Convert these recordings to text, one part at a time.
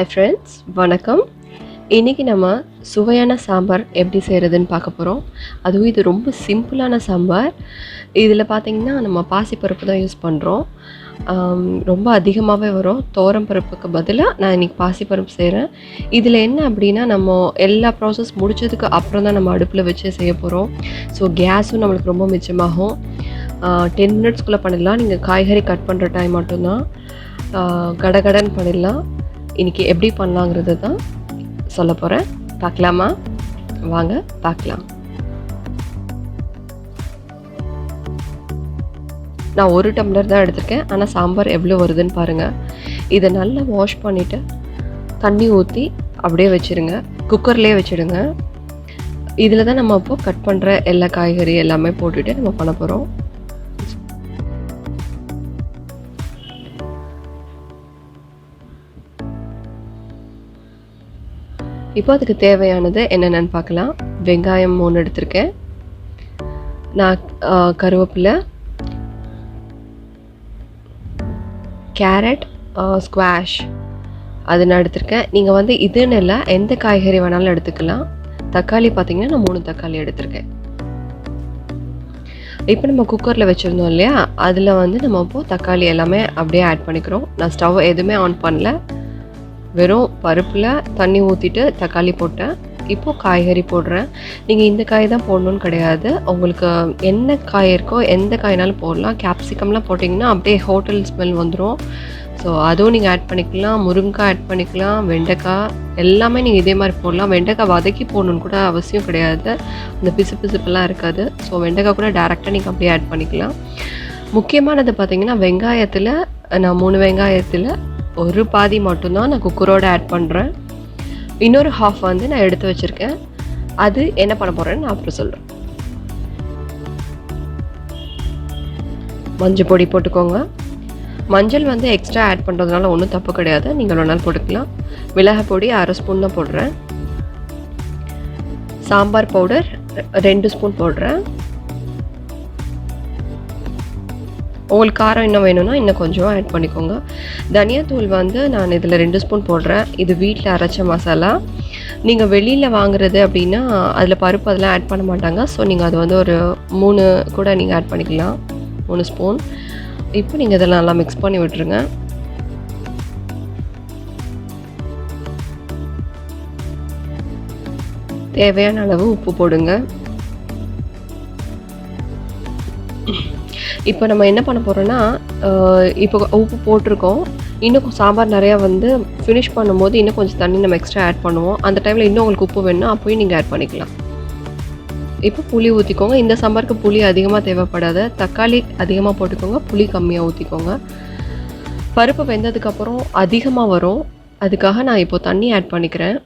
Hi friends, வணக்கம். இன்றைக்கி நம்ம சுவையான சாம்பார் எப்படி செய்கிறதுன்னு பார்க்க போகிறோம். அதுவும் இது ரொம்ப சிம்பிளான சாம்பார். இதில் பார்த்திங்கன்னா நம்ம பாசிப்பருப்பு தான் யூஸ் பண்ணுறோம். ரொம்ப அதிகமாகவே வரும். துவரம் பருப்புக்கு பதிலாக நான் இன்றைக்கி பாசிப்பருப்பு செய்கிறேன். இதில் என்ன அப்படின்னா, நம்ம எல்லா ப்ராசஸ் முடித்ததுக்கு அப்புறம் தான் நம்ம அடுப்பில் வச்சு செய்ய போகிறோம். ஸோ கேஸும் நம்மளுக்கு ரொம்ப மிச்சமாகும். 10 மினிட்ஸ்குள்ளே பண்ணிடலாம். நீங்கள் காய்கறி கட் பண்ணுற டைம் மட்டும்தான். கடகடன்னு பண்ணிடலாம். இன்றைக்கி எப்படி பண்ணலாங்கிறது தான் சொல்ல போகிறேன். பார்க்கலாமா? வாங்க பார்க்கலாம். நான் 1 டம்ளர் தான் எடுத்திருக்கேன். ஆனால் சாம்பார் எவ்வளோ வருதுன்னு பாருங்கள். இதை நல்லா வாஷ் பண்ணிவிட்டு தண்ணி ஊற்றி அப்படியே வச்சுருங்க. குக்கர்லேயே வச்சுடுங்க. இதில் தான் நம்ம இப்போது கட் பண்ணுற எல்லா காய்கறி எல்லாமே போட்டுட்டு நம்ம பண்ண போகிறோம். இப்போ அதுக்கு தேவையானது என்னென்னு பார்க்கலாம். வெங்காயம் 3 எடுத்திருக்கேன். நான் கருவேப்பிலை, கேரட், ஸ்குவாஷ் அது நான் எடுத்திருக்கேன். நீங்கள் வந்து இதுன்னு இல்லை, எந்த காய்கறி வேணாலும் எடுத்துக்கலாம். தக்காளி பார்த்திங்கன்னா நான் 3 தக்காளி எடுத்திருக்கேன். இப்போ நம்ம குக்கரில் வச்சுருந்தோம் இல்லையா, அதில் வந்து நம்ம இப்போது தக்காளி எல்லாமே அப்படியே ஆட் பண்ணிக்கிறோம். நான் ஸ்டவ் எதுவுமே ஆன் பண்ணல. வெறும் பருப்பில் தண்ணி ஊற்றிட்டு தக்காளி போட்டேன். இப்போது காய்கறி போடுறேன். நீங்கள் இந்த காய் தான் போடணுன்னு கிடையாது. உங்களுக்கு என்ன காய் இருக்கோ எந்த காய்னாலும் போடலாம். கேப்சிகம்லாம் போட்டிங்கன்னா அப்படியே ஹோட்டல் ஸ்மெல் வந்துடும். ஸோ அதுவும் நீங்கள் ஆட் பண்ணிக்கலாம். முருங்கைக்காய் ஆட் பண்ணிக்கலாம். வெண்டைக்காய் எல்லாமே நீங்கள் இதே மாதிரி போடலாம். வெண்டைக்காய் வதக்கி போடணுன்னு கூட அவசியம் கிடையாது. அந்த பிசுப்பெல்லாம் இருக்காது. ஸோ வெண்டைக்காய் கூட டேரெக்டாக நீங்கள் அப்படியே ஆட் பண்ணிக்கலாம். முக்கியமானது பார்த்திங்கன்னா, வெங்காயத்தில் நான் 3 வெங்காயத்தில் ஒரு பாதி மட்டும்தான் நான் குக்கரோடு ஆட் பண்ணுறேன். இன்னொரு ஹாஃப் வந்து நான் எடுத்து வச்சுருக்கேன். அது என்ன பண்ண போகிறேன்னு நான் அப்புறம் சொல்கிறேன். மஞ்சள் பொடி போட்டுக்கோங்க. மஞ்சள் வந்து எக்ஸ்ட்ரா ஆட் பண்ணுறதுனால ஒன்றும் தப்பு கிடையாது. நீங்கள் ஒரு நாள் போட்டுக்கலாம். மிளகாய் பொடி 1/2 ஸ்பூன் தான் போடுறேன். சாம்பார் பவுடர் 2 ஸ்பூன் போடுறேன். உங்களுக்கு காரம் இன்னும் வேணும்னா இன்னும் கொஞ்சம் ஆட் பண்ணிக்கோங்க. தனியாத்தூள் வந்து நான் இதில் 2 ஸ்பூன் போடுறேன். இது வீட்டில் அரைச்ச மசாலா. நீங்கள் வெளியில் வாங்குறது அப்படின்னா அதில் பருப்பு அதெல்லாம் ஆட் பண்ண மாட்டாங்க. ஸோ நீங்கள் அது வந்து ஒரு 3 கூட நீங்கள் ஆட் பண்ணிக்கலாம். 3 ஸ்பூன். இப்போ நீங்கள் இதெல்லாம் நல்லா மிக்ஸ் பண்ணி விட்டுருங்க. தேவையான அளவு உப்பு போடுங்க. இப்போ நம்ம என்ன பண்ண போகிறோன்னா, இப்போ உப்பு போட்டிருக்கோம். இன்னும் சாம்பார் நிறையா வந்து ஃபினிஷ் பண்ணும்போது இன்னும் கொஞ்சம் தண்ணி நம்ம எக்ஸ்ட்ரா ஆட் பண்ணுவோம். அந்த டைமில் இன்னும் உங்களுக்கு உப்பு வேணும்னா அப்போயும் நீங்கள் ஆட் பண்ணிக்கலாம். இப்போ புளி ஊற்றிக்கோங்க. இந்த சாம்பாருக்கு புளி அதிகமாக தேவைப்படாது. தக்காளி அதிகமாக போட்டுக்கோங்க, புளி கம்மியாக ஊற்றிக்கோங்க. பருப்பு வெந்ததுக்கப்புறம் அதிகமாக வரும். அதுக்காக நான் இப்போது தண்ணி ஆட் பண்ணிக்கிறேன்.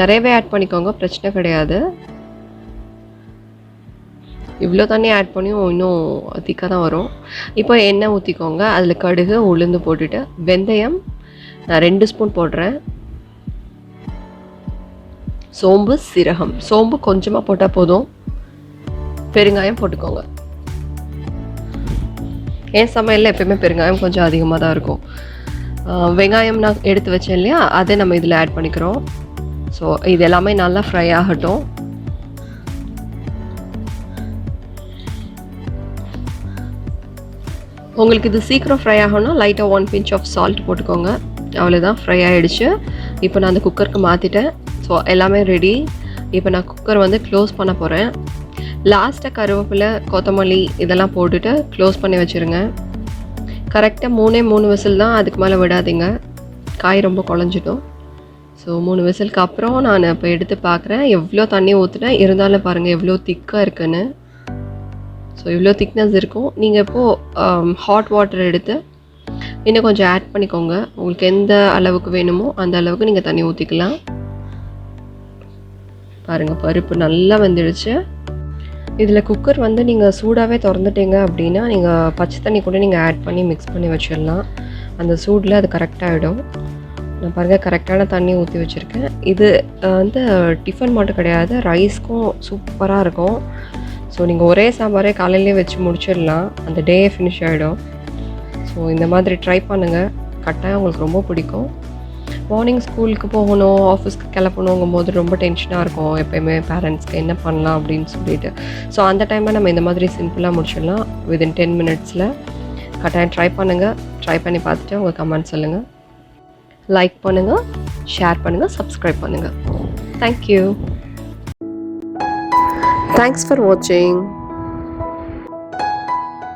நிறையவே ஆட் பண்ணிக்கோங்க, பிரச்சனை கிடையாது. இவ்வளோ தண்ணி ஆட் பண்ணியும் இன்னும் திக்காக தான் வரும். இப்போ எண்ணெய் ஊற்றிக்கோங்க. அதில் கடுகு, உளுந்து போட்டுட்டு வெந்தயம் நான் 2 ஸ்பூன் போடுறேன். சோம்பு, சீரகம். சோம்பு கொஞ்சமாக போட்டால் போதும். பெருங்காயம் போட்டுக்கோங்க. என் சமையலில் எப்பயுமே பெருங்காயம் கொஞ்சம் அதிகமாக தான் இருக்கும். வெங்காயம் நான் எடுத்து வச்சேன் இல்லையா, அதை நம்ம இதில் ஆட் பண்ணிக்கிறோம். ஸோ இது எல்லாமே நல்லா ஃப்ரை ஆகட்டும். உங்களுக்கு இது சீக்கிரம் ஃப்ரை ஆகணும்னா லைட்டாக 1 பிஞ்ச் ஆஃப் சால்ட் போட்டுக்கோங்க. அவ்வளோதான், ஃப்ரை ஆகிடுச்சு. இப்போ நான் அந்த குக்கருக்கு மாற்றிட்டேன். ஸோ எல்லாமே ரெடி. இப்போ நான் குக்கர் வந்து க்ளோஸ் பண்ண போகிறேன். லாஸ்ட்டாக கருவேப்பிலை, கொத்தமல்லி இதெல்லாம் போட்டுட்டு க்ளோஸ் பண்ணி வச்சுருங்க. கரெக்டாக 3 விசில் தான், அதுக்கு மேலே விடாதீங்க. காய் ரொம்ப குழஞ்சிடும். ஸோ 3 விசிலுக்கு அப்புறம் நான் இப்போ எடுத்து பார்க்குறேன். எவ்வளோ தண்ணி ஊற்றுனேன், இருந்தாலும் பாருங்கள் எவ்வளோ திக்காக இருக்குன்னு. ஸோ இவ்வளோ திக்னஸ் இருக்கும். நீங்கள் இப்போது ஹாட் வாட்டர் எடுத்து இன்னும் கொஞ்சம் ஆட் பண்ணிக்கோங்க. உங்களுக்கு எந்த அளவுக்கு வேணுமோ அந்த அளவுக்கு நீங்கள் தண்ணி ஊற்றிக்கலாம். பாருங்கள், பருப்பு நல்லா வெந்துடுச்சு. இதில் குக்கர் வந்து நீங்கள் சூடாகவே திறந்துட்டீங்க அப்படின்னா நீங்கள் பச்சை தண்ணி கூட நீங்கள் ஆட் பண்ணி மிக்ஸ் பண்ணி வச்சிடலாம். அந்த சூடில் அது கரெக்டாகிடும். நான் பாருங்கள் கரெக்டான தண்ணி ஊற்றி வச்சுருக்கேன். இது வந்து டிஃபன் மட்டும் கிடையாது, ரைஸ்க்கும் சூப்பராக இருக்கும். ஸோ நீங்கள் ஒரே சாம்பாரே காலையிலே வச்சு முடிச்சிடலாம். அந்த டே ஃபினிஷ் ஆகிடும். ஸோ இந்த மாதிரி ட்ரை பண்ணுங்கள். கட்டாயம் உங்களுக்கு ரொம்ப பிடிக்கும். மார்னிங் ஸ்கூலுக்கு போகணும், ஆஃபீஸ்க்கு கிளப்பணுங்கும்போது ரொம்ப டென்ஷனாக இருக்கும் எப்போயுமே பேரண்ட்ஸ்க்கு என்ன பண்ணலாம் அப்படின்னு சொல்லிட்டு. ஸோ அந்த டைமில் நம்ம இந்த மாதிரி சிம்பிளாக முடிச்சிடலாம். வித்தின் 10 மினிட்ஸில். கட்டாயம் ட்ரை பண்ணுங்கள். ட்ரை பண்ணி பார்த்துட்டு உங்கள் கமெண்ட் சொல்லுங்கள். லைக் பண்ணுங்கள், ஷேர் பண்ணுங்கள், சப்ஸ்கிரைப் பண்ணுங்கள். தேங்க்யூ. தேங்க்ஸ் ஃபார் வாட்சிங்.